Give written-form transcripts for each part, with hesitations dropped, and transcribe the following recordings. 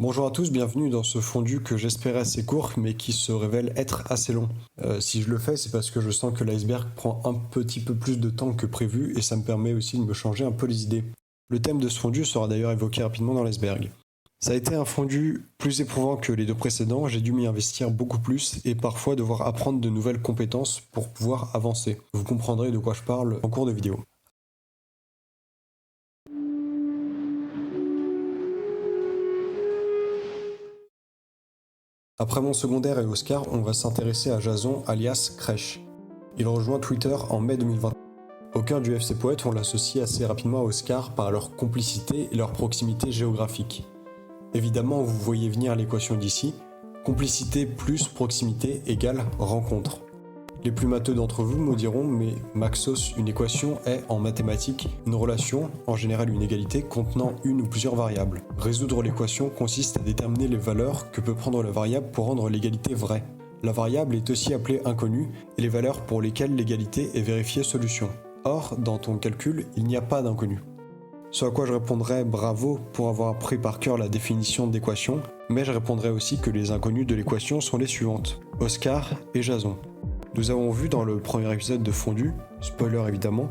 Bonjour à tous, bienvenue dans ce fondu que j'espérais assez court mais qui se révèle être assez long. Si je le fais, c'est parce que je sens que l'iceberg prend un petit peu plus de temps que prévu et ça me permet aussi de me changer un peu les idées. Le thème de ce fondu sera d'ailleurs évoqué rapidement dans l'iceberg. Ça a été un fondu plus éprouvant que les deux précédents, j'ai dû m'y investir beaucoup plus et parfois devoir apprendre de nouvelles compétences pour pouvoir avancer. Vous comprendrez de quoi je parle en cours de vidéo. Après mon secondaire et Oscar, on va s'intéresser à Jason alias Crèche. Il rejoint Twitter en mai 2020. Au cœur du FC Poète, on l'associe assez rapidement à Oscar par leur complicité et leur proximité géographique. Évidemment, vous voyez venir l'équation d'ici, complicité plus proximité égale rencontre. Les plus matheux d'entre vous me diront, mais Maxos, une équation est, en mathématiques, une relation, en général une égalité, contenant une ou plusieurs variables. Résoudre l'équation consiste à déterminer les valeurs que peut prendre la variable pour rendre l'égalité vraie. La variable est aussi appelée inconnue, et les valeurs pour lesquelles l'égalité est vérifiée solution. Or, dans ton calcul, il n'y a pas d'inconnu. Ce à quoi je répondrai bravo pour avoir appris par cœur la définition d'équation, mais je répondrai aussi que les inconnus de l'équation sont les suivantes, Oscar et Jason. Nous avons vu dans le premier épisode de Fondu, spoiler évidemment,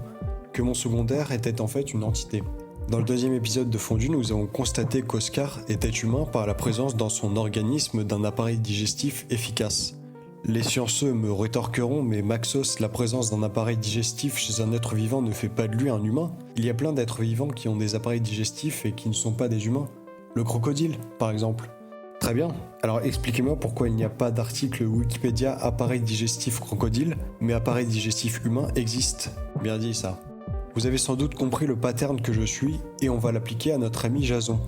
que mon secondaire était en fait une entité. Dans le deuxième épisode de Fondu, nous avons constaté qu'Oscar était humain par la présence dans son organisme d'un appareil digestif efficace. Les scienceux me rétorqueront, mais Maxos, la présence d'un appareil digestif chez un être vivant ne fait pas de lui un humain. Il y a plein d'êtres vivants qui ont des appareils digestifs et qui ne sont pas des humains. Le crocodile, par exemple. Très bien. Alors expliquez-moi pourquoi il n'y a pas d'article Wikipédia appareil digestif crocodile, mais appareil digestif humain existe. Bien dit ça. Vous avez sans doute compris le pattern que je suis et on va l'appliquer à notre ami Jason.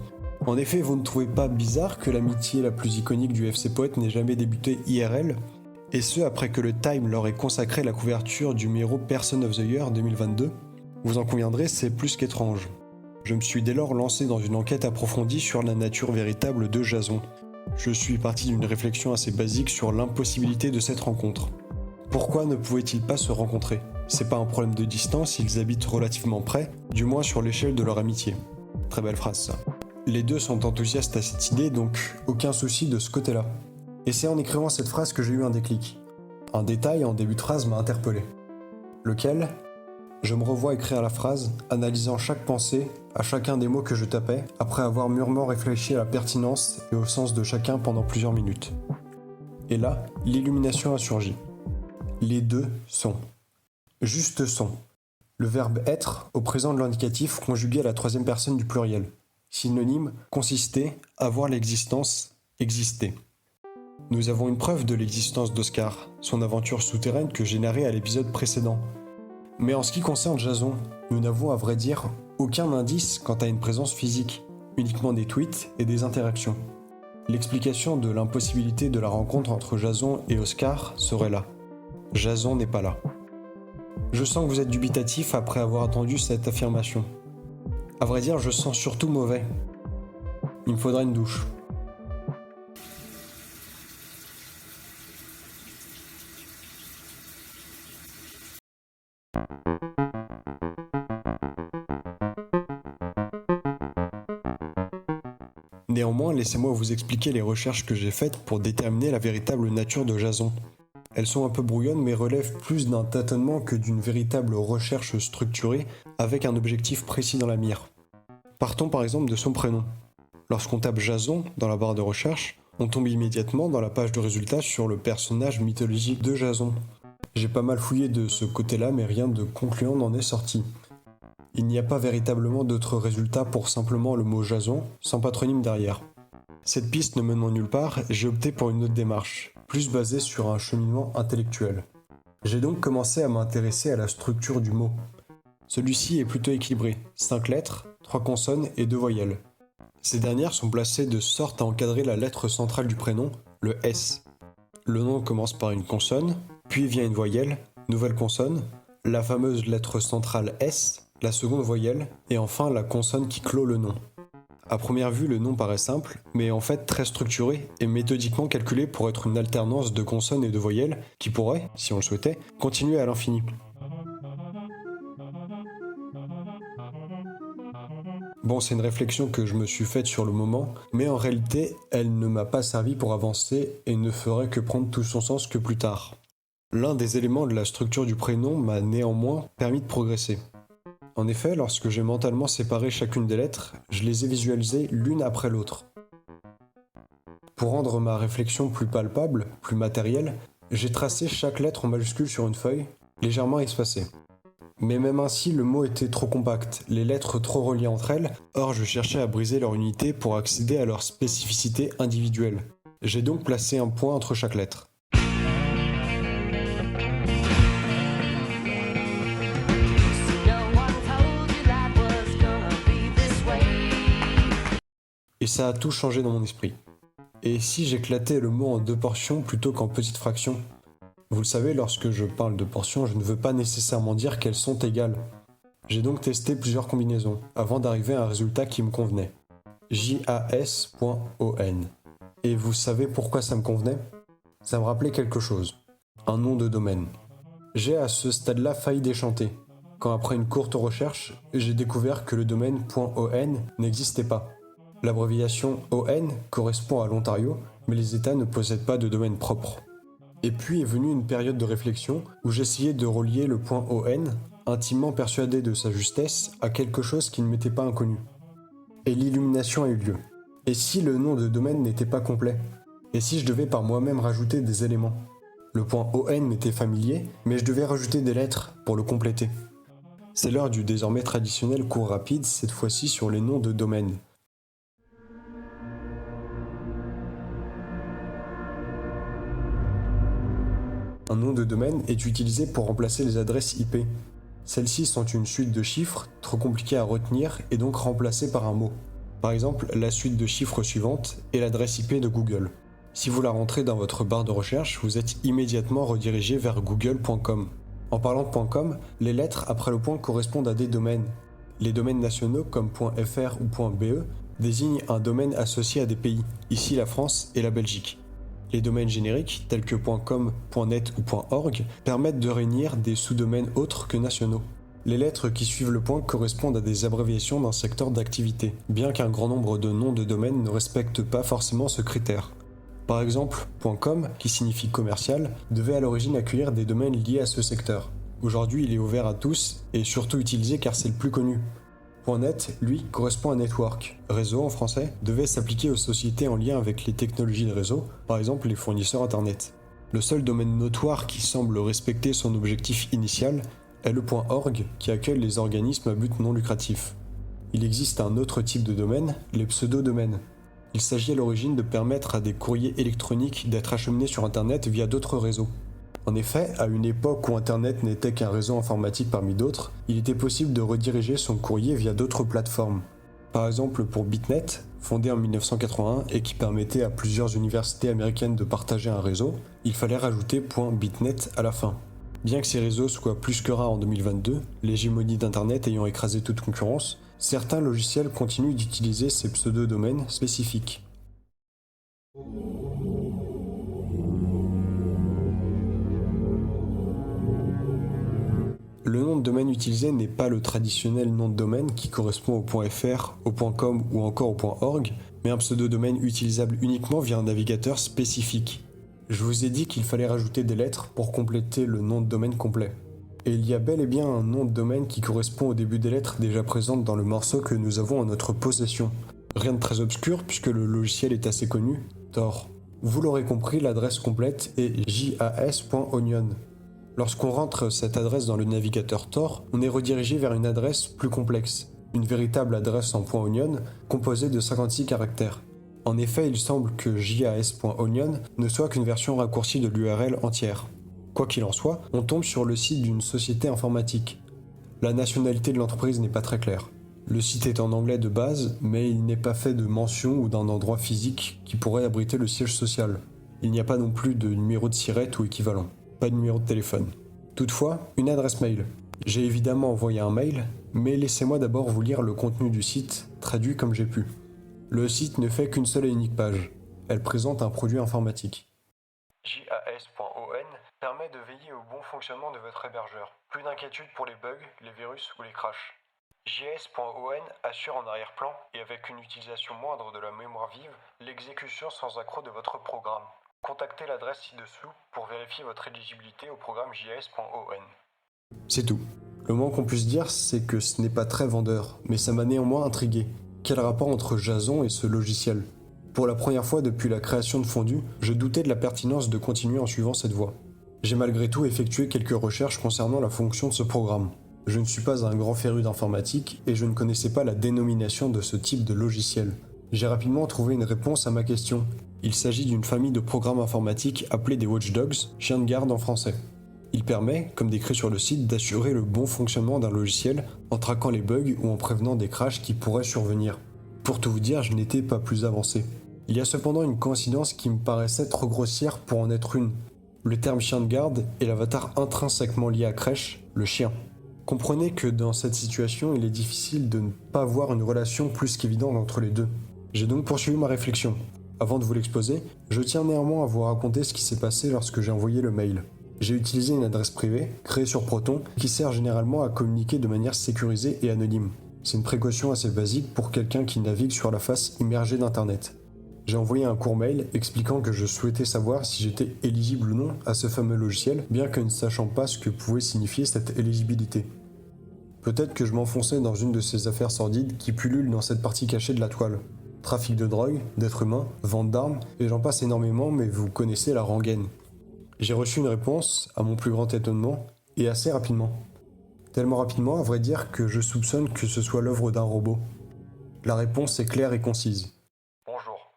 En effet, vous ne trouvez pas bizarre que l'amitié la plus iconique du FC Poète n'ait jamais débuté IRL ? Et ce après que le Time leur ait consacré la couverture du numéro Person of the Year 2022 ? Vous en conviendrez, c'est plus qu'étrange. Je me suis dès lors lancé dans une enquête approfondie sur la nature véritable de Jason. Je suis parti d'une réflexion assez basique sur l'impossibilité de cette rencontre. Pourquoi ne pouvaient-ils pas se rencontrer ? C'est pas un problème de distance, ils habitent relativement près, du moins sur l'échelle de leur amitié. Très belle phrase ça. Les deux sont enthousiastes à cette idée, donc aucun souci de ce côté-là. Et c'est en écrivant cette phrase que j'ai eu un déclic. Un détail en début de phrase m'a interpellé. Lequel ? Je me revois écrire la phrase, analysant chaque pensée, à chacun des mots que je tapais, après avoir mûrement réfléchi à la pertinence et au sens de chacun pendant plusieurs minutes. Et là, l'illumination a surgi. Les deux sont. Juste sont. Le verbe être au présent de l'indicatif conjugué à la troisième personne du pluriel. Synonyme, consister, avoir l'existence, exister. Nous avons une preuve de l'existence d'Oscar, son aventure souterraine que j'ai narrée à l'épisode précédent. Mais en ce qui concerne Jason, nous n'avons à vrai dire aucun indice quant à une présence physique, uniquement des tweets et des interactions. L'explication de l'impossibilité de la rencontre entre Jason et Oscar serait là. Jason n'est pas là. Je sens que vous êtes dubitatif après avoir entendu cette affirmation. À vrai dire, je sens surtout mauvais. Il me faudra une douche. Néanmoins, laissez-moi vous expliquer les recherches que j'ai faites pour déterminer la véritable nature de Jason. Elles sont un peu brouillonnes mais relèvent plus d'un tâtonnement que d'une véritable recherche structurée avec un objectif précis dans la mire. Partons par exemple de son prénom. Lorsqu'on tape Jason dans la barre de recherche, on tombe immédiatement dans la page de résultats sur le personnage mythologique de Jason. J'ai pas mal fouillé de ce côté-là mais rien de concluant n'en est sorti. Il n'y a pas véritablement d'autres résultats pour simplement le mot Jason, sans patronyme derrière. Cette piste ne menant nulle part, j'ai opté pour une autre démarche, plus basée sur un cheminement intellectuel. J'ai donc commencé à m'intéresser à la structure du mot. Celui-ci est plutôt équilibré, 5 lettres, 3 consonnes et 2 voyelles. Ces dernières sont placées de sorte à encadrer la lettre centrale du prénom, le S. Le nom commence par une consonne, puis vient une voyelle, nouvelle consonne, la fameuse lettre centrale S, la seconde voyelle, et enfin la consonne qui clôt le nom. À première vue, le nom paraît simple, mais en fait très structuré et méthodiquement calculé pour être une alternance de consonnes et de voyelles qui pourrait, si on le souhaitait, continuer à l'infini. Bon, c'est une réflexion que je me suis faite sur le moment, mais en réalité, elle ne m'a pas servi pour avancer et ne ferait que prendre tout son sens que plus tard. L'un des éléments de la structure du prénom m'a néanmoins permis de progresser. En effet, lorsque j'ai mentalement séparé chacune des lettres, je les ai visualisées l'une après l'autre. Pour rendre ma réflexion plus palpable, plus matérielle, j'ai tracé chaque lettre en majuscule sur une feuille, légèrement espacée. Mais même ainsi, le mot était trop compact, les lettres trop reliées entre elles, or je cherchais à briser leur unité pour accéder à leur spécificité individuelle. J'ai donc placé un point entre chaque lettre. Et ça a tout changé dans mon esprit. Et si j'éclatais le mot en deux portions plutôt qu'en petites fractions? Vous le savez, lorsque je parle de portions, je ne veux pas nécessairement dire qu'elles sont égales. J'ai donc testé plusieurs combinaisons, avant d'arriver à un résultat qui me convenait. jas.on. Et vous savez pourquoi ça me convenait? Ça me rappelait quelque chose. Un nom de domaine. J'ai à ce stade-là failli déchanter, quand après une courte recherche, j'ai découvert que le domaine .on n'existait pas. L'abréviation ON correspond à l'Ontario, mais les États ne possèdent pas de domaine propre. Et puis est venue une période de réflexion où j'essayais de relier le .on, intimement persuadé de sa justesse, à quelque chose qui ne m'était pas inconnu. Et l'illumination a eu lieu. Et si le nom de domaine n'était pas complet? Et si je devais par moi-même rajouter des éléments? Le .on m'était familier, mais je devais rajouter des lettres pour le compléter. C'est l'heure du désormais traditionnel cours rapide, cette fois-ci sur les noms de domaine. Un nom de domaine est utilisé pour remplacer les adresses IP. Celles-ci sont une suite de chiffres, trop compliquées à retenir et donc remplacées par un mot. Par exemple, la suite de chiffres suivante est l'adresse IP de Google. Si vous la rentrez dans votre barre de recherche, vous êtes immédiatement redirigé vers google.com. En parlant de .com, les lettres après le point correspondent à des domaines. Les domaines nationaux comme .fr ou .be désignent un domaine associé à des pays, ici la France et la Belgique. Les domaines génériques, tels que .com, .net ou .org, permettent de réunir des sous-domaines autres que nationaux. Les lettres qui suivent le point correspondent à des abréviations d'un secteur d'activité, bien qu'un grand nombre de noms de domaines ne respectent pas forcément ce critère. Par exemple, .com, qui signifie commercial, devait à l'origine accueillir des domaines liés à ce secteur. Aujourd'hui, il est ouvert à tous et surtout utilisé car c'est le plus connu. .net, lui, correspond à network. Réseau en français devait s'appliquer aux sociétés en lien avec les technologies de réseau, par exemple les fournisseurs internet. Le seul domaine notoire qui semble respecter son objectif initial est le .org qui accueille les organismes à but non lucratif. Il existe un autre type de domaine, les pseudo-domaines. Il s'agit à l'origine de permettre à des courriers électroniques d'être acheminés sur internet via d'autres réseaux. En effet, à une époque où Internet n'était qu'un réseau informatique parmi d'autres, il était possible de rediriger son courrier via d'autres plateformes. Par exemple pour Bitnet, fondé en 1981 et qui permettait à plusieurs universités américaines de partager un réseau, il fallait rajouter .bitnet à la fin. Bien que ces réseaux soient plus que rares en 2022, l'hégémonie d'Internet ayant écrasé toute concurrence, certains logiciels continuent d'utiliser ces pseudo-domaines spécifiques. Le nom de domaine utilisé n'est pas le traditionnel nom de domaine qui correspond au .fr, au .com ou encore au .org, mais un pseudo-domaine utilisable uniquement via un navigateur spécifique. Je vous ai dit qu'il fallait rajouter des lettres pour compléter le nom de domaine complet. Et il y a bel et bien un nom de domaine qui correspond au début des lettres déjà présentes dans le morceau que nous avons en notre possession. Rien de très obscur puisque le logiciel est assez connu, Tor. Vous l'aurez compris, l'adresse complète est jas.onion. Lorsqu'on rentre cette adresse dans le navigateur Tor, on est redirigé vers une adresse plus complexe, une véritable adresse en .onion composée de 56 caractères. En effet, il semble que jas.onion ne soit qu'une version raccourcie de l'URL entière. Quoi qu'il en soit, on tombe sur le site d'une société informatique. La nationalité de l'entreprise n'est pas très claire. Le site est en anglais de base, mais il n'est pas fait de mention ou d'un endroit physique qui pourrait abriter le siège social. Il n'y a pas non plus de numéro de SIRET ou équivalent. Pas de numéro de téléphone. Toutefois, une adresse mail. J'ai évidemment envoyé un mail, mais laissez-moi d'abord vous lire le contenu du site, traduit comme j'ai pu. Le site ne fait qu'une seule et unique page. Elle présente un produit informatique. jas.on permet de veiller au bon fonctionnement de votre hébergeur. Plus d'inquiétude pour les bugs, les virus ou les crashs. JS.on assure en arrière-plan, et avec une utilisation moindre de la mémoire vive, l'exécution sans accroc de votre programme. Contactez l'adresse ci-dessous pour vérifier votre éligibilité au programme JS.on. C'est tout. Le moins qu'on puisse dire, c'est que ce n'est pas très vendeur, mais ça m'a néanmoins intrigué. Quel rapport entre Jason et ce logiciel ? Pour la première fois depuis la création de Fondu, je doutais de la pertinence de continuer en suivant cette voie. J'ai malgré tout effectué quelques recherches concernant la fonction de ce programme. Je ne suis pas un grand féru d'informatique et je ne connaissais pas la dénomination de ce type de logiciel. J'ai rapidement trouvé une réponse à ma question. Il s'agit d'une famille de programmes informatiques appelés des watchdogs, chiens de garde en français. Il permet, comme décrit sur le site, d'assurer le bon fonctionnement d'un logiciel en traquant les bugs ou en prévenant des crashs qui pourraient survenir. Pour tout vous dire, je n'étais pas plus avancé. Il y a cependant une coïncidence qui me paraissait trop grossière pour en être une. Le terme chien de garde est l'avatar intrinsèquement lié à Crash, le chien. Comprenez que dans cette situation, il est difficile de ne pas voir une relation plus qu'évidente entre les deux. J'ai donc poursuivi ma réflexion. Avant de vous l'exposer, je tiens néanmoins à vous raconter ce qui s'est passé lorsque j'ai envoyé le mail. J'ai utilisé une adresse privée, créée sur Proton, qui sert généralement à communiquer de manière sécurisée et anonyme. C'est une précaution assez basique pour quelqu'un qui navigue sur la face immergée d'Internet. J'ai envoyé un court mail expliquant que je souhaitais savoir si j'étais éligible ou non à ce fameux logiciel, bien que ne sachant pas ce que pouvait signifier cette éligibilité. Peut-être que je m'enfonçais dans une de ces affaires sordides qui pullulent dans cette partie cachée de la toile. Trafic de drogue, d'êtres humains, vente d'armes, et j'en passe énormément, mais vous connaissez la rengaine. J'ai reçu une réponse, à mon plus grand étonnement, et assez rapidement. Tellement rapidement, à vrai dire, que je soupçonne que ce soit l'œuvre d'un robot. La réponse est claire et concise. Bonjour.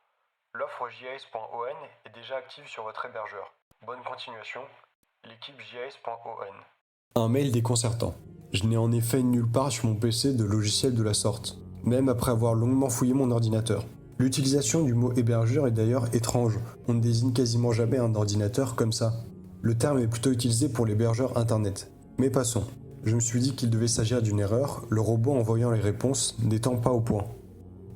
L'offre JS.on est déjà active sur votre hébergeur. Bonne continuation. L'équipe JS.on. Un mail déconcertant. Je n'ai en effet nulle part sur mon PC de logiciel de la sorte, même après avoir longuement fouillé mon ordinateur. L'utilisation du mot hébergeur est d'ailleurs étrange, on ne désigne quasiment jamais un ordinateur comme ça. Le terme est plutôt utilisé pour l'hébergeur internet. Mais passons. Je me suis dit qu'il devait s'agir d'une erreur, le robot envoyant les réponses n'étant pas au point.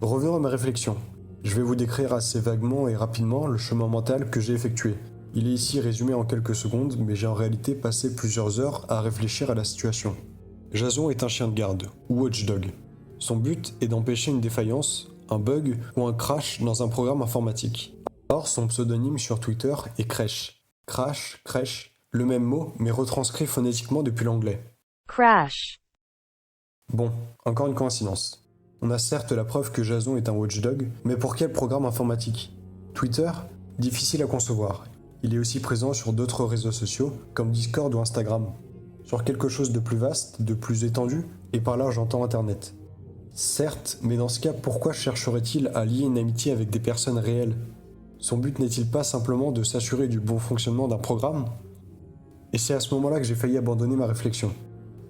Revenons à ma réflexion. Je vais vous décrire assez vaguement et rapidement le chemin mental que j'ai effectué. Il est ici résumé en quelques secondes, mais j'ai en réalité passé plusieurs heures à réfléchir à la situation. Jason est un chien de garde, ou watchdog. Son but est d'empêcher une défaillance, un bug ou un crash dans un programme informatique. Or, son pseudonyme sur Twitter est Crash. Crash, crèche, le même mot, mais retranscrit phonétiquement depuis l'anglais. Crash. Bon, encore une coïncidence. On a certes la preuve que Jason est un watchdog, mais pour quel programme informatique ? Twitter ? Difficile à concevoir. Il est aussi présent sur d'autres réseaux sociaux, comme Discord ou Instagram. Sur quelque chose de plus vaste, de plus étendu, et par là j'entends Internet. Certes, mais dans ce cas, pourquoi chercherait-il à lier une amitié avec des personnes réelles ? Son but n'est-il pas simplement de s'assurer du bon fonctionnement d'un programme ? Et c'est à ce moment-là que j'ai failli abandonner ma réflexion.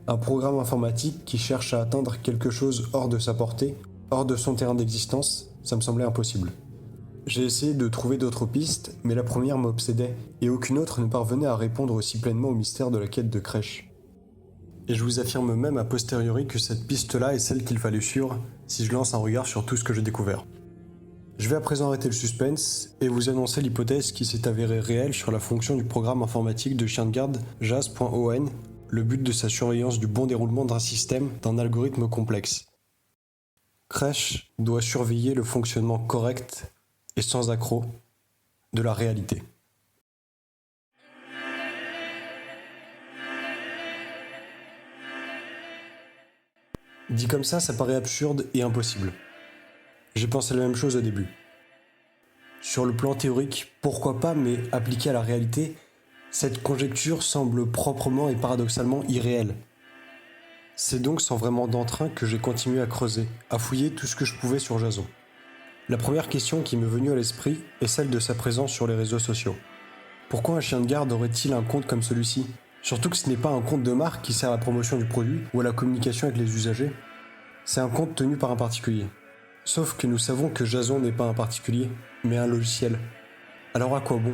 Un programme informatique qui cherche à atteindre quelque chose hors de sa portée, hors de son terrain d'existence, ça me semblait impossible. J'ai essayé de trouver d'autres pistes, mais la première m'obsédait, et aucune autre ne parvenait à répondre aussi pleinement au mystère de la quête de Crash. Et je vous affirme même a posteriori que cette piste-là est celle qu'il fallait suivre si je lance un regard sur tout ce que j'ai découvert. Je vais à présent arrêter le suspense et vous annoncer l'hypothèse qui s'est avérée réelle sur la fonction du programme informatique de chien de garde JAS.on, le but de sa surveillance du bon déroulement d'un système, d'un algorithme complexe. Crash doit surveiller le fonctionnement correct et sans accroc de la réalité. Dit comme ça paraît absurde et impossible. J'ai pensé la même chose au début. Sur le plan théorique, pourquoi pas, mais appliqué à la réalité, cette conjecture semble proprement et paradoxalement irréelle. C'est donc sans vraiment d'entrain que j'ai continué à creuser, à fouiller tout ce que je pouvais sur Jason. La première question qui m'est venue à l'esprit est celle de sa présence sur les réseaux sociaux. Pourquoi un chien de garde aurait-il un compte comme celui-ci ? Surtout que ce n'est pas un compte de marque qui sert à la promotion du produit ou à la communication avec les usagers. C'est un compte tenu par un particulier. Sauf que nous savons que Jason n'est pas un particulier, mais un logiciel. Alors à quoi bon ?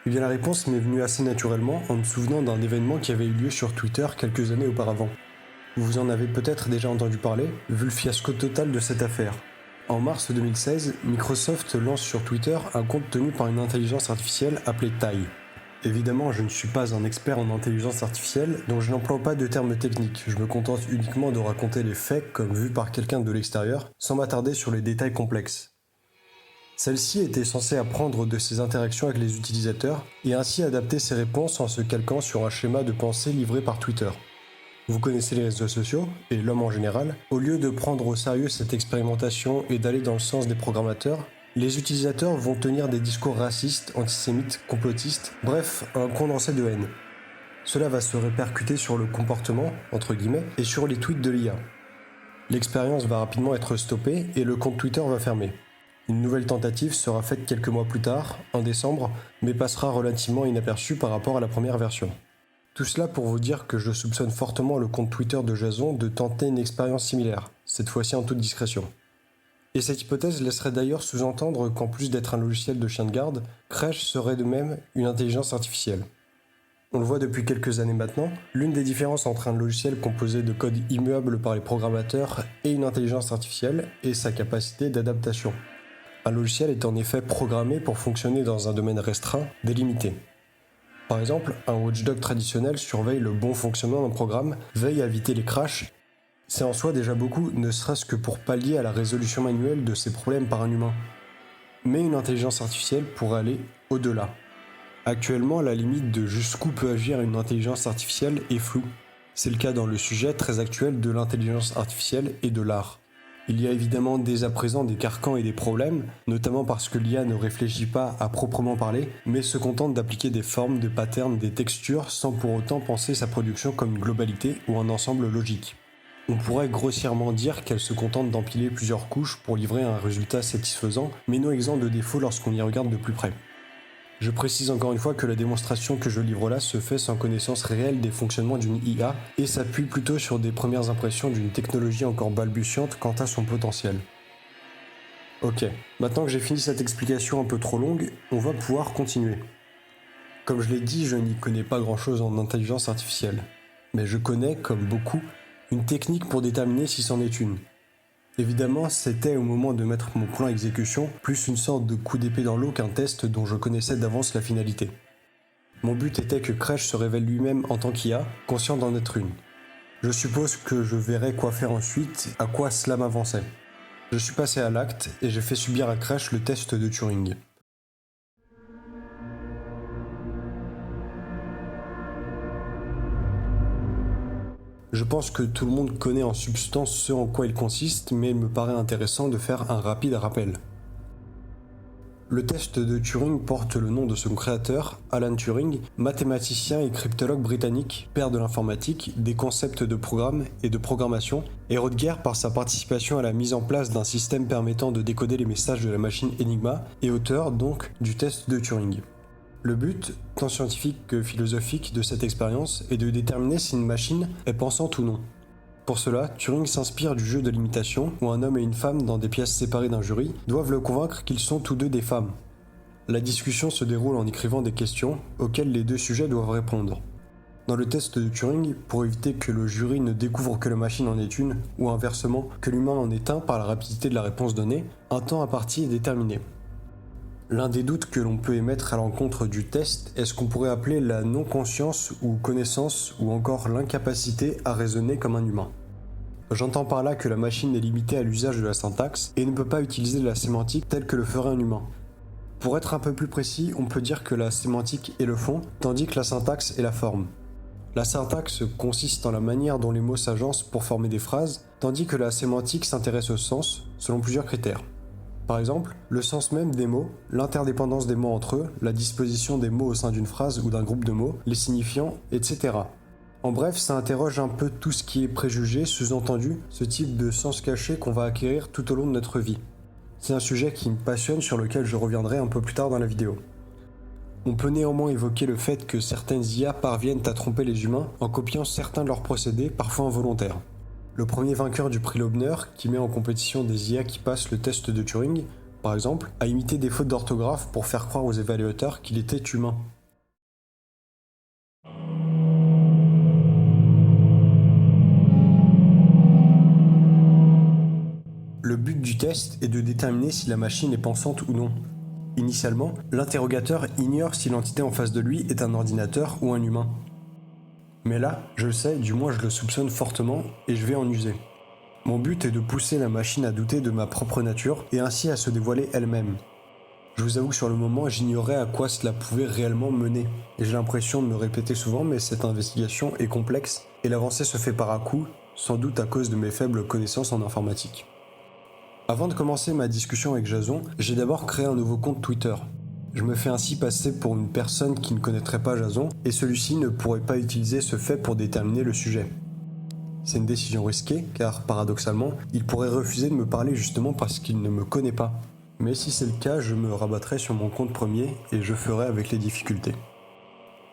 Eh bien la réponse m'est venue assez naturellement en me souvenant d'un événement qui avait eu lieu sur Twitter quelques années auparavant. Vous en avez peut-être déjà entendu parler, vu le fiasco total de cette affaire. En mars 2016, Microsoft lance sur Twitter un compte tenu par une intelligence artificielle appelée Tai. Évidemment, je ne suis pas un expert en intelligence artificielle, donc je n'emploie pas de termes techniques. Je me contente uniquement de raconter les faits comme vus par quelqu'un de l'extérieur, sans m'attarder sur les détails complexes. Celle-ci était censée apprendre de ses interactions avec les utilisateurs et ainsi adapter ses réponses en se calquant sur un schéma de pensée livré par Twitter. Vous connaissez les réseaux sociaux, et l'homme en général. Au lieu de prendre au sérieux cette expérimentation et d'aller dans le sens des programmateurs, les utilisateurs vont tenir des discours racistes, antisémites, complotistes, bref, un condensé de haine. Cela va se répercuter sur le comportement, entre guillemets, et sur les tweets de l'IA. L'expérience va rapidement être stoppée et le compte Twitter va fermer. Une nouvelle tentative sera faite quelques mois plus tard, en décembre, mais passera relativement inaperçue par rapport à la première version. Tout cela pour vous dire que je soupçonne fortement le compte Twitter de Jason de tenter une expérience similaire, cette fois-ci en toute discrétion. Et cette hypothèse laisserait d'ailleurs sous-entendre qu'en plus d'être un logiciel de chien de garde, Crèche serait de même une intelligence artificielle. On le voit depuis quelques années maintenant, l'une des différences entre un logiciel composé de code immuable par les programmateurs et une intelligence artificielle est sa capacité d'adaptation. Un logiciel est en effet programmé pour fonctionner dans un domaine restreint, délimité. Par exemple, un watchdog traditionnel surveille le bon fonctionnement d'un programme, veille à éviter les crashs. C'est en soi déjà beaucoup, ne serait-ce que pour pallier à la résolution manuelle de ces problèmes par un humain. Mais une intelligence artificielle pourrait aller au-delà. Actuellement, la limite de jusqu'où peut agir une intelligence artificielle est floue. C'est le cas dans le sujet très actuel de l'intelligence artificielle et de l'art. Il y a évidemment dès à présent des carcans et des problèmes, notamment parce que l'IA ne réfléchit pas à proprement parler, mais se contente d'appliquer des formes, des patterns, des textures, sans pour autant penser sa production comme une globalité ou un ensemble logique. On pourrait grossièrement dire qu'elle se contente d'empiler plusieurs couches pour livrer un résultat satisfaisant, mais non exempt de défauts lorsqu'on y regarde de plus près. Je précise encore une fois que la démonstration que je livre là se fait sans connaissance réelle des fonctionnements d'une IA et s'appuie plutôt sur des premières impressions d'une technologie encore balbutiante quant à son potentiel. Ok, maintenant que j'ai fini cette explication un peu trop longue, on va pouvoir continuer. Comme je l'ai dit, je n'y connais pas grand-chose en intelligence artificielle, mais je connais, comme beaucoup, une technique pour déterminer si c'en est une. Évidemment, c'était au moment de mettre mon plan à exécution plus une sorte de coup d'épée dans l'eau qu'un test dont je connaissais d'avance la finalité. Mon but était que Crèche se révèle lui-même en tant qu'IA, conscient d'en être une. Je suppose que je verrai quoi faire ensuite, à quoi cela m'avançait. Je suis passé à l'acte et j'ai fait subir à Crèche le test de Turing. Je pense que tout le monde connaît en substance ce en quoi il consiste, mais il me paraît intéressant de faire un rapide rappel. Le test de Turing porte le nom de son créateur, Alan Turing, mathématicien et cryptologue britannique, père de l'informatique, des concepts de programme et de programmation, héros de guerre par sa participation à la mise en place d'un système permettant de décoder les messages de la machine Enigma, et auteur donc du test de Turing. Le but, tant scientifique que philosophique de cette expérience, est de déterminer si une machine est pensante ou non. Pour cela, Turing s'inspire du jeu de l'imitation, où un homme et une femme, dans des pièces séparées d'un jury, doivent le convaincre qu'ils sont tous deux des femmes. La discussion se déroule en écrivant des questions, auxquelles les deux sujets doivent répondre. Dans le test de Turing, pour éviter que le jury ne découvre que la machine en est une, ou inversement, que l'humain en est un par la rapidité de la réponse donnée, un temps imparti est déterminé. L'un des doutes que l'on peut émettre à l'encontre du test est ce qu'on pourrait appeler la non-conscience ou connaissance ou encore l'incapacité à raisonner comme un humain. J'entends par là que la machine est limitée à l'usage de la syntaxe et ne peut pas utiliser de la sémantique telle que le ferait un humain. Pour être un peu plus précis, on peut dire que la sémantique est le fond, tandis que la syntaxe est la forme. La syntaxe consiste en la manière dont les mots s'agencent pour former des phrases, tandis que la sémantique s'intéresse au sens, selon plusieurs critères. Par exemple, le sens même des mots, l'interdépendance des mots entre eux, la disposition des mots au sein d'une phrase ou d'un groupe de mots, les signifiants, etc. En bref, ça interroge un peu tout ce qui est préjugé, sous-entendu, ce type de sens caché qu'on va acquérir tout au long de notre vie. C'est un sujet qui me passionne, sur lequel je reviendrai un peu plus tard dans la vidéo. On peut néanmoins évoquer le fait que certaines IA parviennent à tromper les humains en copiant certains de leurs procédés, parfois involontaires. Le premier vainqueur du prix Loebner, qui met en compétition des IA qui passent le test de Turing, par exemple, a imité des fautes d'orthographe pour faire croire aux évaluateurs qu'il était humain. Le but du test est de déterminer si la machine est pensante ou non. Initialement, l'interrogateur ignore si l'entité en face de lui est un ordinateur ou un humain. Mais là, je le sais, du moins je le soupçonne fortement et je vais en user. Mon but est de pousser la machine à douter de ma propre nature et ainsi à se dévoiler elle-même. Je vous avoue que sur le moment, j'ignorais à quoi cela pouvait réellement mener. Et j'ai l'impression de me répéter souvent, mais cette investigation est complexe et l'avancée se fait par à-coups, sans doute à cause de mes faibles connaissances en informatique. Avant de commencer ma discussion avec Jason, j'ai d'abord créé un nouveau compte Twitter. Je me fais ainsi passer pour une personne qui ne connaîtrait pas Jason et celui-ci ne pourrait pas utiliser ce fait pour déterminer le sujet. C'est une décision risquée car, paradoxalement, il pourrait refuser de me parler justement parce qu'il ne me connaît pas. Mais si c'est le cas, je me rabattrai sur mon compte premier et je ferai avec les difficultés.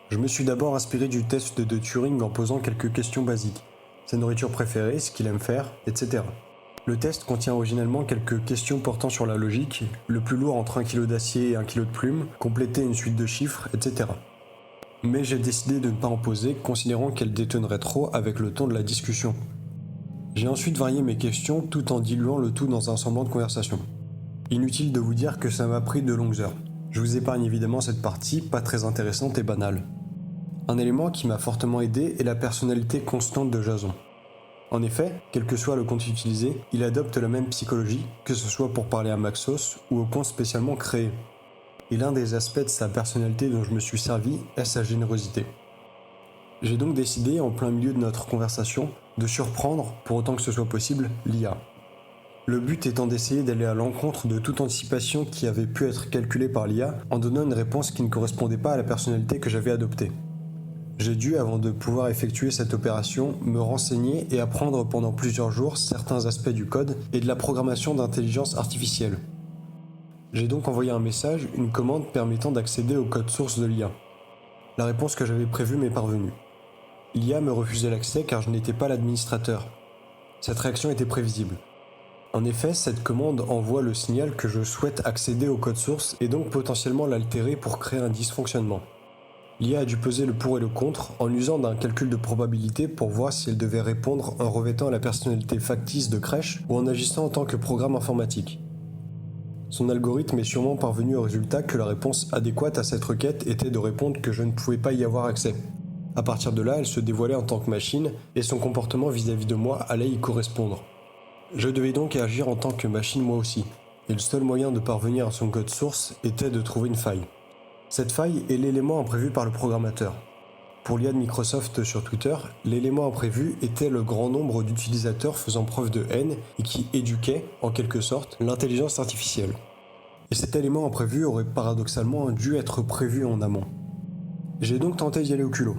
Je me suis d'abord inspiré du test de Turing en posant quelques questions basiques. Sa nourriture préférée, ce qu'il aime faire, etc. Le test contient originellement quelques questions portant sur la logique, le plus lourd entre 1 kg d'acier et 1 kg de plumes, compléter une suite de chiffres, etc. Mais j'ai décidé de ne pas en poser, considérant qu'elle détonnerait trop avec le ton de la discussion. J'ai ensuite varié mes questions tout en diluant le tout dans un semblant de conversation. Inutile de vous dire que ça m'a pris de longues heures. Je vous épargne évidemment cette partie, pas très intéressante et banale. Un élément qui m'a fortement aidé est la personnalité constante de Jason. En effet, quel que soit le compte utilisé, il adopte la même psychologie, que ce soit pour parler à Maxos ou au compte spécialement créé. Et l'un des aspects de sa personnalité dont je me suis servi est sa générosité. J'ai donc décidé, en plein milieu de notre conversation, de surprendre, pour autant que ce soit possible, l'IA. Le but étant d'essayer d'aller à l'encontre de toute anticipation qui avait pu être calculée par l'IA en donnant une réponse qui ne correspondait pas à la personnalité que j'avais adoptée. J'ai dû, avant de pouvoir effectuer cette opération, me renseigner et apprendre pendant plusieurs jours certains aspects du code et de la programmation d'intelligence artificielle. J'ai donc envoyé un message, une commande permettant d'accéder au code source de l'IA. La réponse que j'avais prévue m'est parvenue. L'IA me refusait l'accès car je n'étais pas l'administrateur. Cette réaction était prévisible. En effet, cette commande envoie le signal que je souhaite accéder au code source et donc potentiellement l'altérer pour créer un dysfonctionnement. L'IA a dû peser le pour et le contre en usant d'un calcul de probabilité pour voir si elle devait répondre en revêtant la personnalité factice de crèche ou en agissant en tant que programme informatique. Son algorithme est sûrement parvenu au résultat que la réponse adéquate à cette requête était de répondre que je ne pouvais pas y avoir accès. À partir de là, elle se dévoilait en tant que machine et son comportement vis-à-vis de moi allait y correspondre. Je devais donc agir en tant que machine moi aussi, et le seul moyen de parvenir à son code source était de trouver une faille. Cette faille est l'élément imprévu par le programmateur. Pour l'IA de Microsoft sur Twitter, l'élément imprévu était le grand nombre d'utilisateurs faisant preuve de haine et qui éduquaient, en quelque sorte, l'intelligence artificielle. Et cet élément imprévu aurait paradoxalement dû être prévu en amont. J'ai donc tenté d'y aller au culot.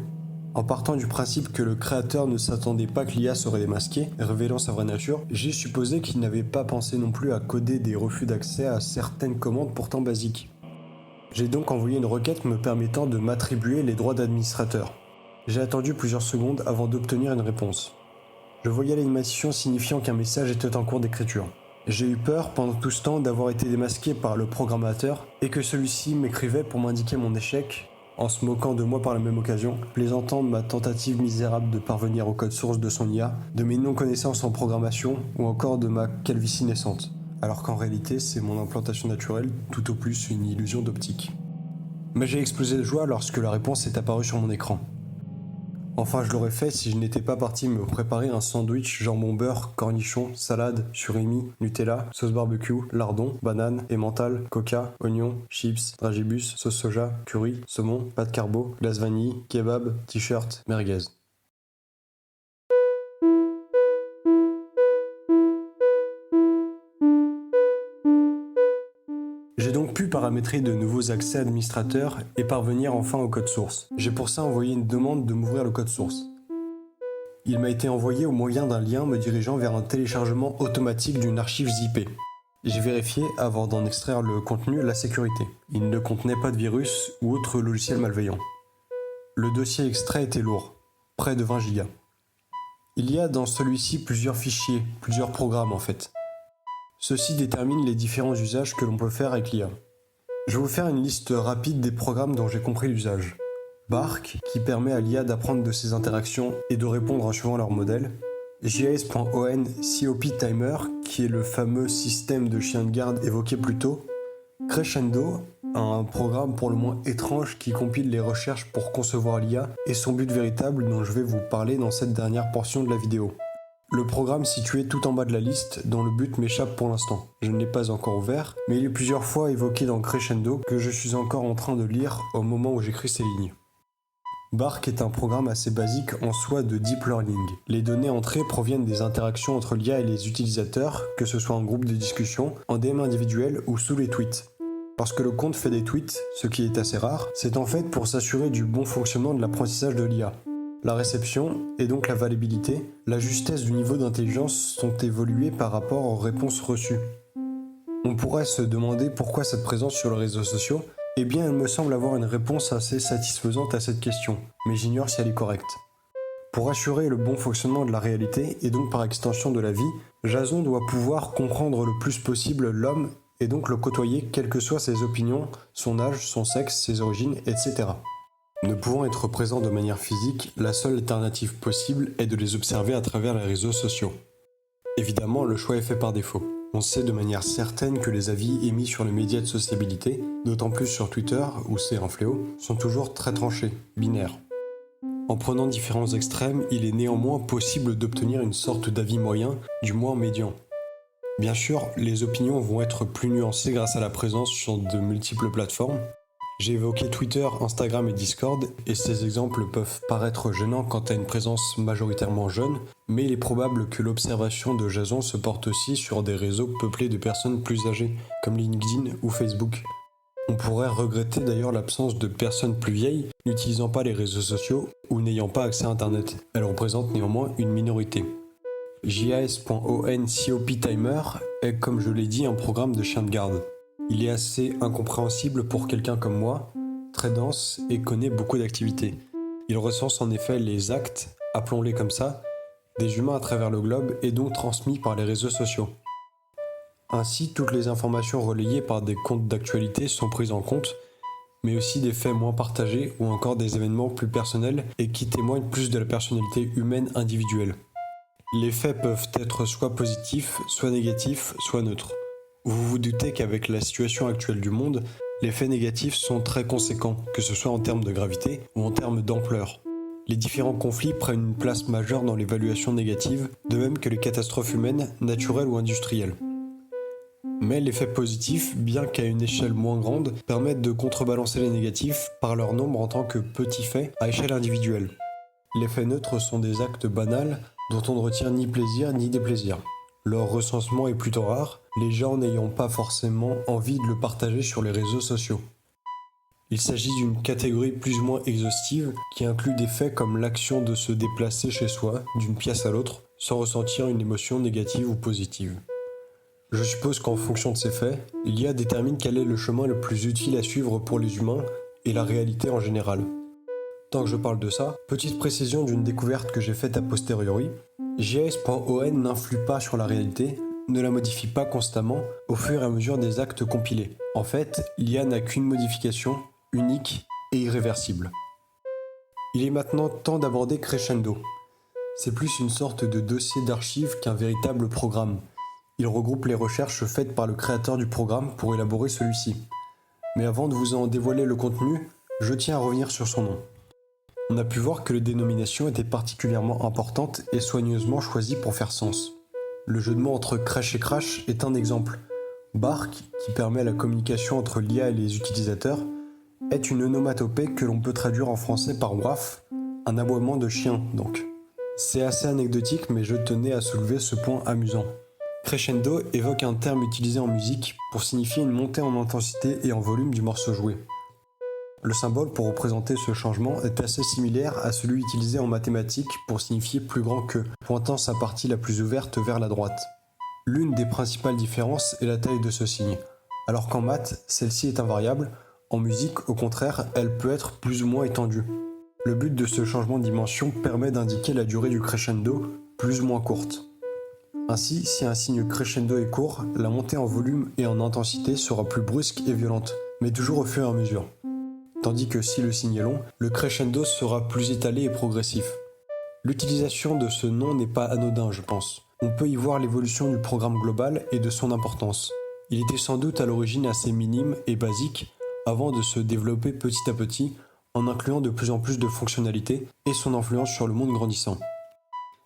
En partant du principe que le créateur ne s'attendait pas que l'IA serait démasquée, révélant sa vraie nature, j'ai supposé qu'il n'avait pas pensé non plus à coder des refus d'accès à certaines commandes pourtant basiques. J'ai donc envoyé une requête me permettant de m'attribuer les droits d'administrateur. J'ai attendu plusieurs secondes avant d'obtenir une réponse. Je voyais l'animation signifiant qu'un message était en cours d'écriture. J'ai eu peur pendant tout ce temps d'avoir été démasqué par le programmateur et que celui-ci m'écrivait pour m'indiquer mon échec, en se moquant de moi par la même occasion, plaisantant de ma tentative misérable de parvenir au code source de son IA, de mes non-connaissances en programmation ou encore de ma calvitie naissante. Alors qu'en réalité, c'est mon implantation naturelle, tout au plus une illusion d'optique. Mais j'ai explosé de joie lorsque la réponse est apparue sur mon écran. Enfin, je l'aurais fait si je n'étais pas parti me préparer un sandwich jambon beurre, cornichon, salade, surimi, Nutella, sauce barbecue, lardon, banane, emmental, coca, oignon, chips, dragibus, sauce soja, curry, saumon, pâte carbo, glace vanille, kebab, t-shirt, merguez. J'ai donc pu paramétrer de nouveaux accès administrateurs et parvenir enfin au code source. J'ai pour ça envoyé une demande de m'ouvrir le code source. Il m'a été envoyé au moyen d'un lien me dirigeant vers un téléchargement automatique d'une archive zippée. J'ai vérifié, avant d'en extraire le contenu, la sécurité. Il ne contenait pas de virus ou autre logiciel malveillant. Le dossier extrait était lourd, près de 20 gigas. Il y a dans celui-ci plusieurs fichiers, plusieurs programmes en fait. Ceci détermine les différents usages que l'on peut faire avec l'IA. Je vais vous faire une liste rapide des programmes dont j'ai compris l'usage. Bark, qui permet à l'IA d'apprendre de ses interactions et de répondre en suivant leur modèle. JS.on COP Timer, qui est le fameux système de chien de garde évoqué plus tôt. Crescendo, un programme pour le moins étrange qui compile les recherches pour concevoir l'IA et son but véritable dont je vais vous parler dans cette dernière portion de la vidéo. Le programme situé tout en bas de la liste, dont le but m'échappe pour l'instant. Je ne l'ai pas encore ouvert, mais il est plusieurs fois évoqué dans Crescendo que je suis encore en train de lire au moment où j'écris ces lignes. Bark est un programme assez basique en soi de deep learning. Les données entrées proviennent des interactions entre l'IA et les utilisateurs, que ce soit en groupe de discussion, en DM individuel ou sous les tweets. Lorsque le compte fait des tweets, ce qui est assez rare, c'est en fait pour s'assurer du bon fonctionnement de l'apprentissage de l'IA. La réception, et donc la validité, la justesse du niveau d'intelligence sont évoluées par rapport aux réponses reçues. On pourrait se demander pourquoi cette présence sur les réseaux sociaux. Eh bien, il me semble avoir une réponse assez satisfaisante à cette question, mais j'ignore si elle est correcte. Pour assurer le bon fonctionnement de la réalité, et donc par extension de la vie, Jason doit pouvoir comprendre le plus possible l'homme et donc le côtoyer quelles que soient ses opinions, son âge, son sexe, ses origines, etc. Ne pouvant être présent de manière physique, la seule alternative possible est de les observer à travers les réseaux sociaux. Évidemment, le choix est fait par défaut. On sait de manière certaine que les avis émis sur les médias de sociabilité, d'autant plus sur Twitter, où c'est un fléau, sont toujours très tranchés, binaires. En prenant différents extrêmes, il est néanmoins possible d'obtenir une sorte d'avis moyen, du moins médian. Bien sûr, les opinions vont être plus nuancées grâce à la présence sur de multiples plateformes. J'ai évoqué Twitter, Instagram et Discord, et ces exemples peuvent paraître gênants quant à une présence majoritairement jeune, mais il est probable que l'observation de Jason se porte aussi sur des réseaux peuplés de personnes plus âgées, comme LinkedIn ou Facebook. On pourrait regretter d'ailleurs l'absence de personnes plus vieilles n'utilisant pas les réseaux sociaux ou n'ayant pas accès à Internet. Elles représentent néanmoins une minorité. JAS.ON-COP-Timer est, comme je l'ai dit, un programme de chien de garde. Il est assez incompréhensible pour quelqu'un comme moi, très dense et connaît beaucoup d'activités. Il recense en effet les actes, appelons-les comme ça, des humains à travers le globe et donc transmis par les réseaux sociaux. Ainsi, toutes les informations relayées par des comptes d'actualité sont prises en compte, mais aussi des faits moins partagés ou encore des événements plus personnels et qui témoignent plus de la personnalité humaine individuelle. Les faits peuvent être soit positifs, soit négatifs, soit neutres. Vous vous doutez qu'avec la situation actuelle du monde, les faits négatifs sont très conséquents, que ce soit en termes de gravité ou en termes d'ampleur. Les différents conflits prennent une place majeure dans l'évaluation négative, de même que les catastrophes humaines, naturelles ou industrielles. Mais les faits positifs, bien qu'à une échelle moins grande, permettent de contrebalancer les négatifs par leur nombre en tant que petits faits à échelle individuelle. Les faits neutres sont des actes banals dont on ne retient ni plaisir ni déplaisir. Leur recensement est plutôt rare, les gens n'ayant pas forcément envie de le partager sur les réseaux sociaux. Il s'agit d'une catégorie plus ou moins exhaustive qui inclut des faits comme l'action de se déplacer chez soi, d'une pièce à l'autre, sans ressentir une émotion négative ou positive. Je suppose qu'en fonction de ces faits, l'IA détermine quel est le chemin le plus utile à suivre pour les humains et la réalité en général. Tant que je parle de ça, petite précision d'une découverte que j'ai faite a posteriori, JS.ON n'influe pas sur la réalité, ne la modifie pas constamment au fur et à mesure des actes compilés. En fait, l'IA n'a qu'une modification, unique et irréversible. Il est maintenant temps d'aborder Crescendo. C'est plus une sorte de dossier d'archives qu'un véritable programme. Il regroupe les recherches faites par le créateur du programme pour élaborer celui-ci. Mais avant de vous en dévoiler le contenu, je tiens à revenir sur son nom. On a pu voir que les dénominations étaient particulièrement importantes et soigneusement choisies pour faire sens. Le jeu de mots entre crèche et crash est un exemple. Bark, qui permet la communication entre l'IA et les utilisateurs, est une onomatopée que l'on peut traduire en français par waf, un aboiement de chien donc. C'est assez anecdotique, mais je tenais à soulever ce point amusant. Crescendo évoque un terme utilisé en musique pour signifier une montée en intensité et en volume du morceau joué. Le symbole pour représenter ce changement est assez similaire à celui utilisé en mathématiques pour signifier plus grand que, pointant sa partie la plus ouverte vers la droite. L'une des principales différences est la taille de ce signe. Alors qu'en maths, celle-ci est invariable, en musique, au contraire, elle peut être plus ou moins étendue. Le but de ce changement de dimension permet d'indiquer la durée du crescendo, plus ou moins courte. Ainsi, si un signe crescendo est court, la montée en volume et en intensité sera plus brusque et violente, mais toujours au fur et à mesure. Tandis que si le signe est long, le crescendo sera plus étalé et progressif. L'utilisation de ce nom n'est pas anodin, je pense. On peut y voir l'évolution du programme global et de son importance. Il était sans doute à l'origine assez minime et basique avant de se développer petit à petit en incluant de plus en plus de fonctionnalités et son influence sur le monde grandissant.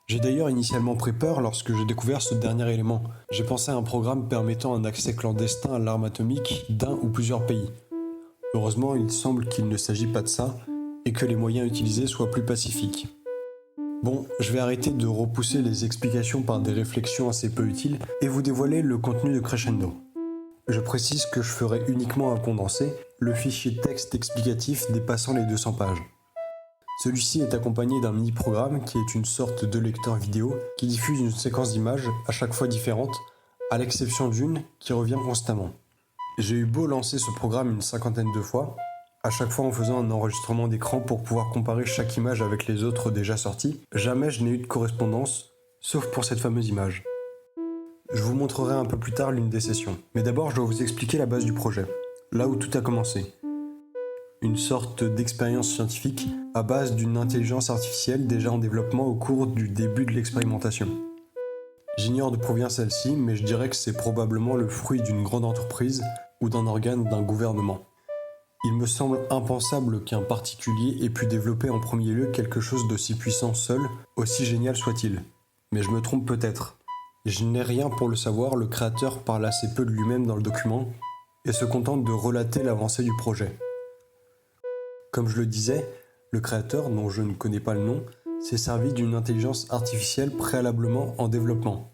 J'ai d'ailleurs initialement pris peur lorsque j'ai découvert ce dernier élément. J'ai pensé à un programme permettant un accès clandestin à l'arme atomique d'un ou plusieurs pays. Heureusement, il semble qu'il ne s'agit pas de ça et que les moyens utilisés soient plus pacifiques. Bon, je vais arrêter de repousser les explications par des réflexions assez peu utiles et vous dévoiler le contenu de Crescendo. Je précise que je ferai uniquement un condensé, le fichier texte explicatif dépassant les 200 pages. Celui-ci est accompagné d'un mini-programme qui est une sorte de lecteur vidéo qui diffuse une séquence d'images à chaque fois différente, à l'exception d'une qui revient constamment. J'ai eu beau lancer ce programme une 50aine de fois, à chaque fois en faisant un enregistrement d'écran pour pouvoir comparer chaque image avec les autres déjà sorties, jamais je n'ai eu de correspondance, sauf pour cette fameuse image. Je vous montrerai un peu plus tard l'une des sessions, mais d'abord je dois vous expliquer la base du projet, là où tout a commencé. Une sorte d'expérience scientifique à base d'une intelligence artificielle déjà en développement au cours du début de l'expérimentation. J'ignore d'où provient celle-ci, mais je dirais que c'est probablement le fruit d'une grande entreprise ou d'un organe d'un gouvernement. Il me semble impensable qu'un particulier ait pu développer en premier lieu quelque chose d'aussi puissant seul, aussi génial soit-il. Mais je me trompe peut-être. Je n'ai rien pour le savoir, le créateur parle assez peu de lui-même dans le document et se contente de relater l'avancée du projet. Comme je le disais, le créateur, dont je ne connais pas le nom, s'est servi d'une intelligence artificielle préalablement en développement.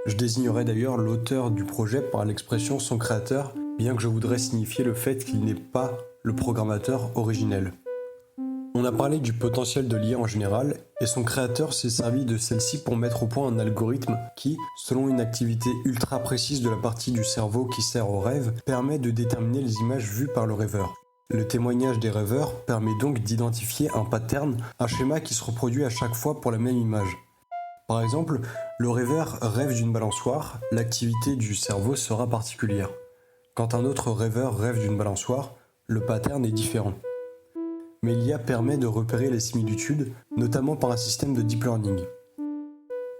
Je désignerai d'ailleurs l'auteur du projet par l'expression son créateur, bien que je voudrais signifier le fait qu'il n'est pas le programmateur originel. On a parlé du potentiel de l'IA en général, et son créateur s'est servi de celle-ci pour mettre au point un algorithme qui, selon une activité ultra précise de la partie du cerveau qui sert au rêve, permet de déterminer les images vues par le rêveur. Le témoignage des rêveurs permet donc d'identifier un pattern, un schéma qui se reproduit à chaque fois pour la même image. Par exemple, le rêveur rêve d'une balançoire, l'activité du cerveau sera particulière. Quand un autre rêveur rêve d'une balançoire, le pattern est différent. Mais l'IA permet de repérer les similitudes, notamment par un système de deep learning.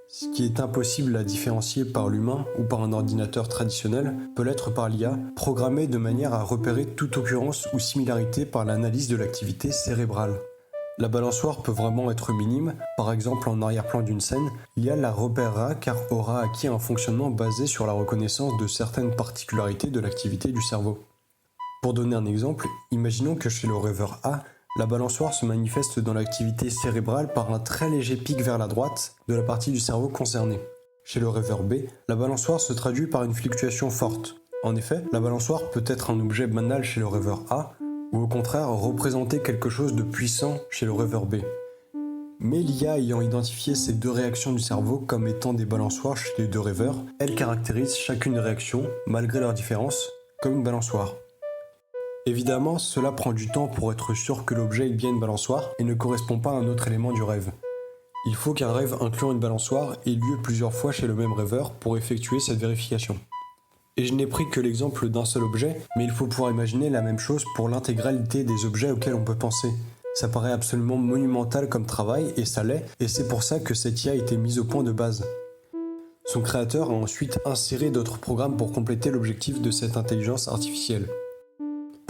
Ce qui est impossible à différencier par l'humain ou par un ordinateur traditionnel peut l'être par l'IA, programmée de manière à repérer toute occurrence ou similarité par l'analyse de l'activité cérébrale. La balançoire peut vraiment être minime, par exemple en arrière-plan d'une scène, l'IA la repérera car aura acquis un fonctionnement basé sur la reconnaissance de certaines particularités de l'activité du cerveau. Pour donner un exemple, imaginons que chez le rêveur A, la balançoire se manifeste dans l'activité cérébrale par un très léger pic vers la droite de la partie du cerveau concernée. Chez le rêveur B, la balançoire se traduit par une fluctuation forte. En effet, la balançoire peut être un objet banal chez le rêveur A, ou au contraire représenter quelque chose de puissant chez le rêveur B. Mais l'IA ayant identifié ces deux réactions du cerveau comme étant des balançoires chez les deux rêveurs, elle caractérise chacune des réactions, malgré leurs différences, comme une balançoire. Évidemment, cela prend du temps pour être sûr que l'objet est bien une balançoire et ne correspond pas à un autre élément du rêve. Il faut qu'un rêve incluant une balançoire ait lieu plusieurs fois chez le même rêveur pour effectuer cette vérification. Et je n'ai pris que l'exemple d'un seul objet, mais il faut pouvoir imaginer la même chose pour l'intégralité des objets auxquels on peut penser. Ça paraît absolument monumental comme travail, et ça l'est, et c'est pour ça que cette IA a été mise au point de base. Son créateur a ensuite inséré d'autres programmes pour compléter l'objectif de cette intelligence artificielle.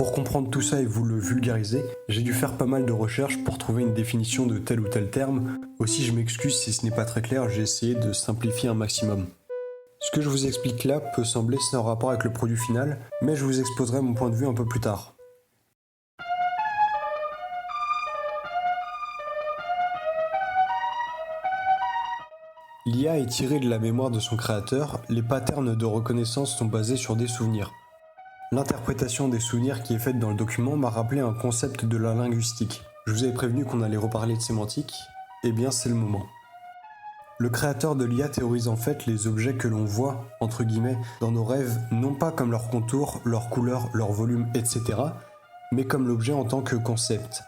Pour comprendre tout ça et vous le vulgariser, j'ai dû faire pas mal de recherches pour trouver une définition de tel ou tel terme. Aussi, je m'excuse si ce n'est pas très clair, j'ai essayé de simplifier un maximum. Ce que je vous explique là peut sembler sans rapport avec le produit final, mais je vous exposerai mon point de vue un peu plus tard. L'IA est tirée de la mémoire de son créateur, les patterns de reconnaissance sont basés sur des souvenirs. L'interprétation des souvenirs qui est faite dans le document m'a rappelé un concept de la linguistique. Je vous avais prévenu qu'on allait reparler de sémantique, eh bien c'est le moment. Le créateur de l'IA théorise en fait les objets que l'on voit, entre guillemets, dans nos rêves, non pas comme leur contour, leur couleur, leur volume, etc., mais comme l'objet en tant que concept.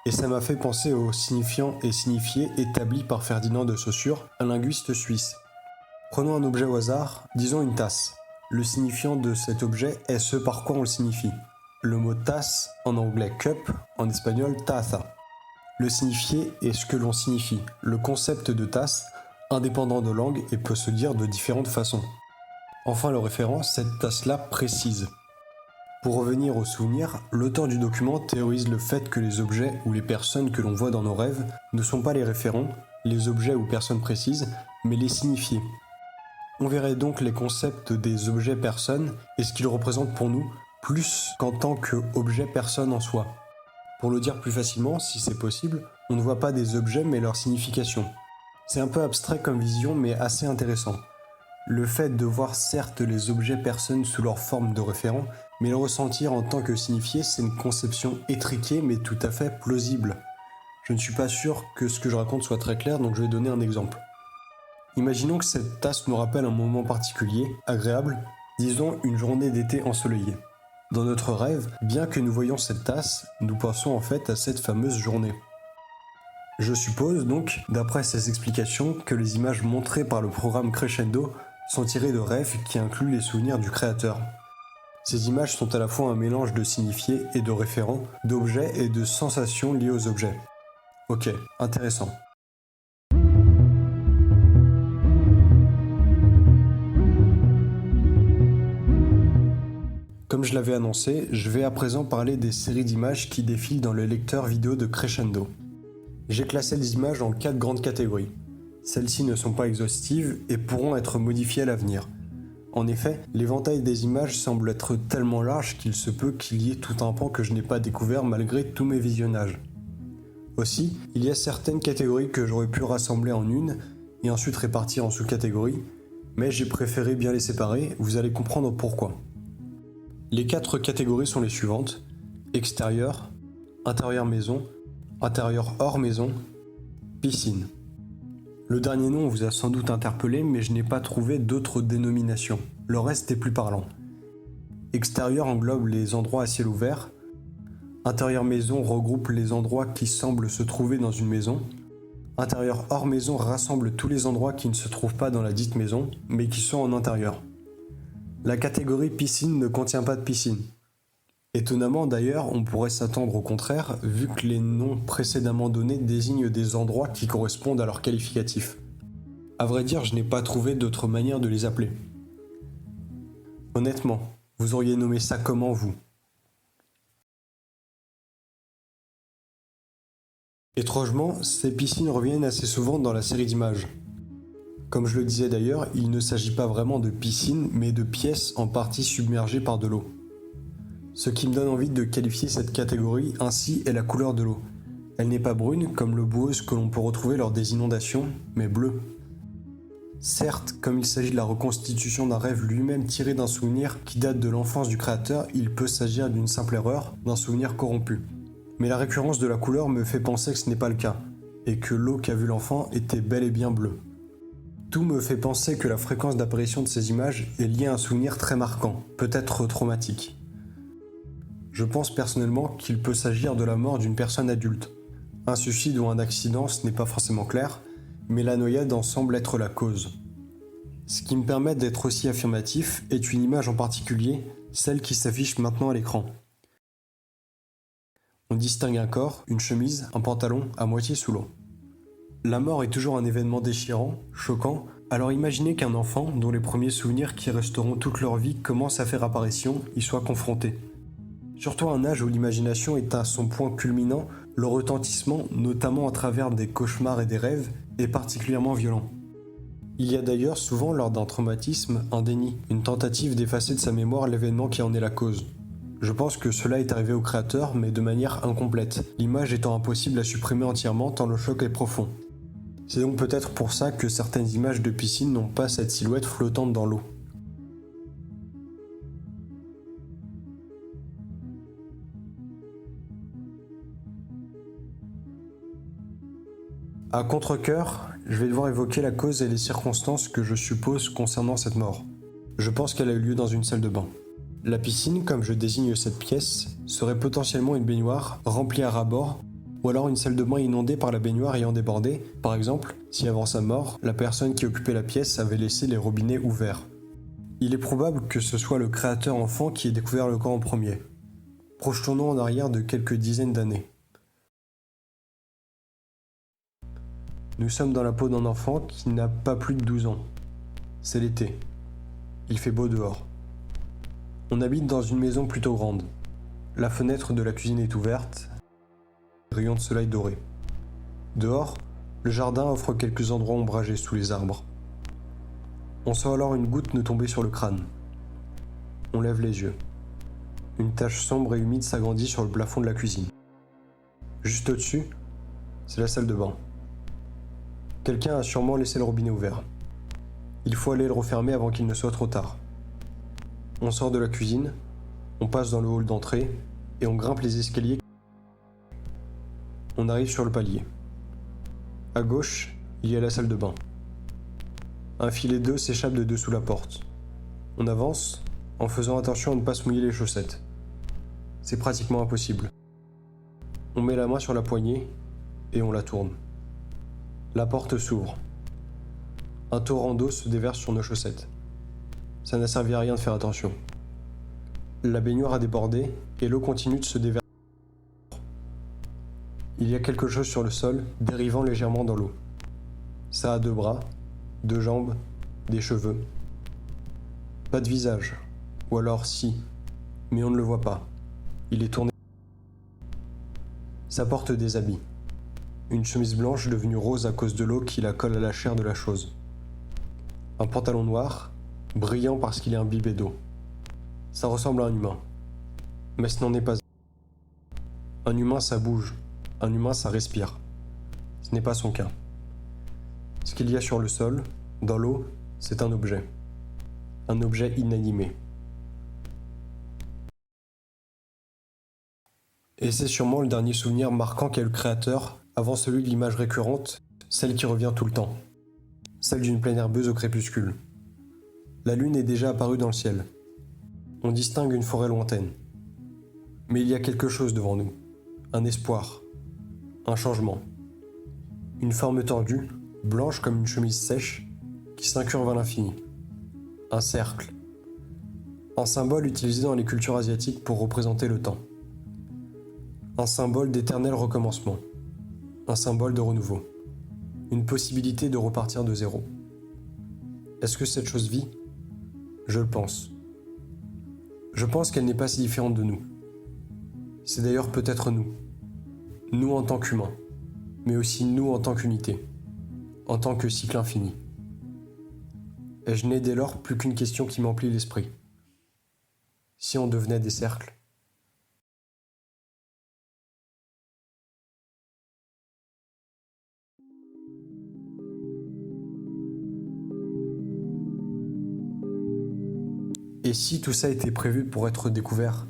Et ça m'a fait penser au signifiant et signifié établi par Ferdinand de Saussure, un linguiste suisse. Prenons un objet au hasard, disons une tasse. Le signifiant de cet objet est ce par quoi on le signifie. Le mot tasse, en anglais cup, en espagnol taza. Le signifié est ce que l'on signifie. Le concept de tasse, indépendant de langue et peut se dire de différentes façons. Enfin le référent, cette tasse-là précise. Pour revenir aux souvenirs, l'auteur du document théorise le fait que les objets ou les personnes que l'on voit dans nos rêves ne sont pas les référents, les objets ou personnes précises, mais les signifiés. On verrait donc les concepts des objets-personnes et ce qu'ils représentent pour nous, plus qu'en tant qu'objet-personne en soi. Pour le dire plus facilement, si c'est possible, on ne voit pas des objets mais leur signification. C'est un peu abstrait comme vision mais assez intéressant. Le fait de voir certes les objets-personnes sous leur forme de référent, mais le ressentir en tant que signifié, c'est une conception étriquée mais tout à fait plausible. Je ne suis pas sûr que ce que je raconte soit très clair, donc je vais donner un exemple. Imaginons que cette tasse nous rappelle un moment particulier, agréable, disons une journée d'été ensoleillée. Dans notre rêve, bien que nous voyions cette tasse, nous pensons en fait à cette fameuse journée. Je suppose donc, d'après ces explications, que les images montrées par le programme Crescendo sont tirées de rêves qui incluent les souvenirs du créateur. Ces images sont à la fois un mélange de signifiés et de référents, d'objets et de sensations liées aux objets. Ok, intéressant. Comme je l'avais annoncé, je vais à présent parler des séries d'images qui défilent dans le lecteur vidéo de Crescendo. J'ai classé les images en 4 grandes catégories. Celles-ci ne sont pas exhaustives et pourront être modifiées à l'avenir. En effet, l'éventail des images semble être tellement large qu'il se peut qu'il y ait tout un pan que je n'ai pas découvert malgré tous mes visionnages. Aussi, il y a certaines catégories que j'aurais pu rassembler en une et ensuite répartir en sous-catégories, mais j'ai préféré bien les séparer, vous allez comprendre pourquoi. Les 4 catégories sont les suivantes: extérieur, intérieur maison, intérieur hors maison, piscine. Le dernier nom vous a sans doute interpellé, mais je n'ai pas trouvé d'autres dénominations. Le reste est plus parlant. Extérieur englobe les endroits à ciel ouvert. Intérieur maison regroupe les endroits qui semblent se trouver dans une maison. Intérieur hors maison rassemble tous les endroits qui ne se trouvent pas dans la dite maison, mais qui sont en intérieur. La catégorie piscine ne contient pas de piscine. Étonnamment d'ailleurs, on pourrait s'attendre au contraire, vu que les noms précédemment donnés désignent des endroits qui correspondent à leur qualificatif. À vrai dire, je n'ai pas trouvé d'autre manière de les appeler. Honnêtement, vous auriez nommé ça comment, vous ? Étrangement, ces piscines reviennent assez souvent dans la série d'images. Comme je le disais d'ailleurs, il ne s'agit pas vraiment de piscines, mais de pièces en partie submergées par de l'eau. Ce qui me donne envie de qualifier cette catégorie ainsi est la couleur de l'eau. Elle n'est pas brune comme l'eau boueuse que l'on peut retrouver lors des inondations, mais bleue. Certes, comme il s'agit de la reconstitution d'un rêve lui-même tiré d'un souvenir qui date de l'enfance du créateur, il peut s'agir d'une simple erreur, d'un souvenir corrompu. Mais la récurrence de la couleur me fait penser que ce n'est pas le cas, et que l'eau qu'a vue l'enfant était bel et bien bleue. Tout me fait penser que la fréquence d'apparition de ces images est liée à un souvenir très marquant, peut-être traumatique. Je pense personnellement qu'il peut s'agir de la mort d'une personne adulte. Un suicide ou un accident, ce n'est pas forcément clair, mais la noyade en semble être la cause. Ce qui me permet d'être aussi affirmatif est une image en particulier, celle qui s'affiche maintenant à l'écran. On distingue un corps, une chemise, un pantalon à moitié sous l'eau. La mort est toujours un événement déchirant, choquant, alors imaginez qu'un enfant, dont les premiers souvenirs qui resteront toute leur vie commencent à faire apparition, y soit confronté. Surtout à un âge où l'imagination est à son point culminant, le retentissement, notamment à travers des cauchemars et des rêves, est particulièrement violent. Il y a d'ailleurs souvent lors d'un traumatisme un déni, une tentative d'effacer de sa mémoire l'événement qui en est la cause. Je pense que cela est arrivé au créateur, mais de manière incomplète, l'image étant impossible à supprimer entièrement tant le choc est profond. C'est donc peut-être pour ça que certaines images de piscine n'ont pas cette silhouette flottante dans l'eau. À contre-cœur, je vais devoir évoquer la cause et les circonstances que je suppose concernant cette mort. Je pense qu'elle a eu lieu dans une salle de bain. La piscine, comme je désigne cette pièce, serait potentiellement une baignoire remplie à ras-bord, ou alors une salle de bain inondée par la baignoire ayant débordé, par exemple, si avant sa mort, la personne qui occupait la pièce avait laissé les robinets ouverts. Il est probable que ce soit le créateur enfant qui ait découvert le corps en premier. Projetons-nous en arrière de quelques dizaines d'années. Nous sommes dans la peau d'un enfant qui n'a pas plus de 12 ans. C'est l'été. Il fait beau dehors. On habite dans une maison plutôt grande. La fenêtre de la cuisine est ouverte, rayon de soleil doré. Dehors, le jardin offre quelques endroits ombragés sous les arbres. On sent alors une goutte nous tomber sur le crâne. On lève les yeux. Une tache sombre et humide s'agrandit sur le plafond de la cuisine. Juste au-dessus, c'est la salle de bain. Quelqu'un a sûrement laissé le robinet ouvert. Il faut aller le refermer avant qu'il ne soit trop tard. On sort de la cuisine, on passe dans le hall d'entrée et on grimpe les escaliers. On arrive sur le palier. À gauche, il y a la salle de bain. Un filet d'eau s'échappe de dessous la porte. On avance en faisant attention à ne pas se mouiller les chaussettes. C'est pratiquement impossible. On met la main sur la poignée et on la tourne. La porte s'ouvre. Un torrent d'eau se déverse sur nos chaussettes. Ça n'a servi à rien de faire attention. La baignoire a débordé et l'eau continue de se déverser. Il y a quelque chose sur le sol, dérivant légèrement dans l'eau. Ça a 2 bras, 2 jambes, des cheveux. Pas de visage. Ou alors si, mais on ne le voit pas. Il est tourné. Ça porte des habits. Une chemise blanche devenue rose à cause de l'eau qui la colle à la chair de la chose. Un pantalon noir, brillant parce qu'il est imbibé d'eau. Ça ressemble à un humain. Mais ce n'en est pas. Un humain, ça bouge. Un humain, ça respire. Ce n'est pas son cas. Ce qu'il y a sur le sol, dans l'eau, c'est un objet. Un objet inanimé. Et c'est sûrement le dernier souvenir marquant qu'a eu le créateur, avant celui de l'image récurrente, celle qui revient tout le temps. Celle d'une plaine herbeuse au crépuscule. La lune est déjà apparue dans le ciel. On distingue une forêt lointaine. Mais il y a quelque chose devant nous. Un espoir. Un changement. Une forme tordue, blanche comme une chemise sèche, qui s'incurve à l'infini. Un cercle. Un symbole utilisé dans les cultures asiatiques pour représenter le temps. Un symbole d'éternel recommencement. Un symbole de renouveau. Une possibilité de repartir de zéro. Est-ce que cette chose vit ? Je le pense. Je pense qu'elle n'est pas si différente de nous. C'est d'ailleurs peut-être nous. Nous en tant qu'humains, mais aussi nous en tant qu'unité, en tant que cycle infini. Et je n'ai dès lors plus qu'une question qui m'emplit l'esprit. Si on devenait des cercles ? Et si tout ça était prévu pour être découvert ?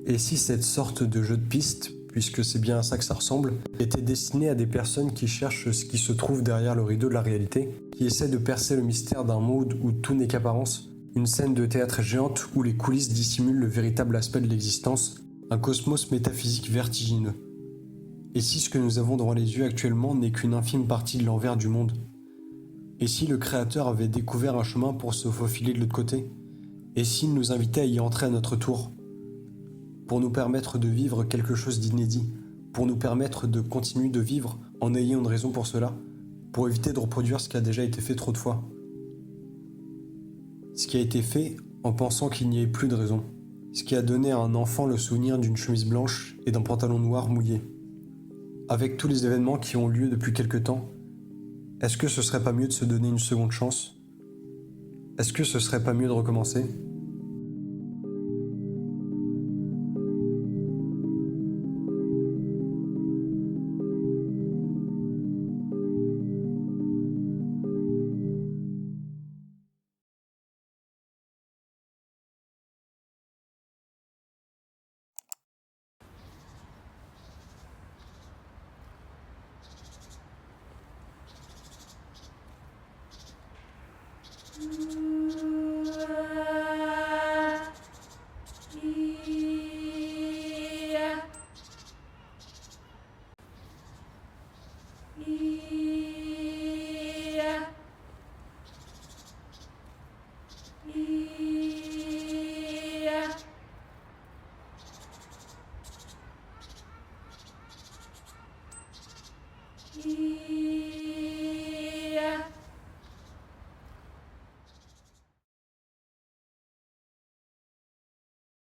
Et si cette sorte de jeu de piste, puisque c'est bien à ça que ça ressemble, était destiné à des personnes qui cherchent ce qui se trouve derrière le rideau de la réalité, qui essaient de percer le mystère d'un monde où tout n'est qu'apparence, une scène de théâtre géante où les coulisses dissimulent le véritable aspect de l'existence, un cosmos métaphysique vertigineux. Et si ce que nous avons devant les yeux actuellement n'est qu'une infime partie de l'envers du monde ? Et si le Créateur avait découvert un chemin pour se faufiler de l'autre côté ? Et s'il nous invitait à y entrer à notre tour ? Pour nous permettre de vivre quelque chose d'inédit, pour nous permettre de continuer de vivre en ayant une raison pour cela, pour éviter de reproduire ce qui a déjà été fait trop de fois. Ce qui a été fait en pensant qu'il n'y ait plus de raison. Ce qui a donné à un enfant le souvenir d'une chemise blanche et d'un pantalon noir mouillé. Avec tous les événements qui ont lieu depuis quelque temps, est-ce que ce serait pas mieux de se donner une seconde chance ? Est-ce que ce serait pas mieux de recommencer ? Yeah.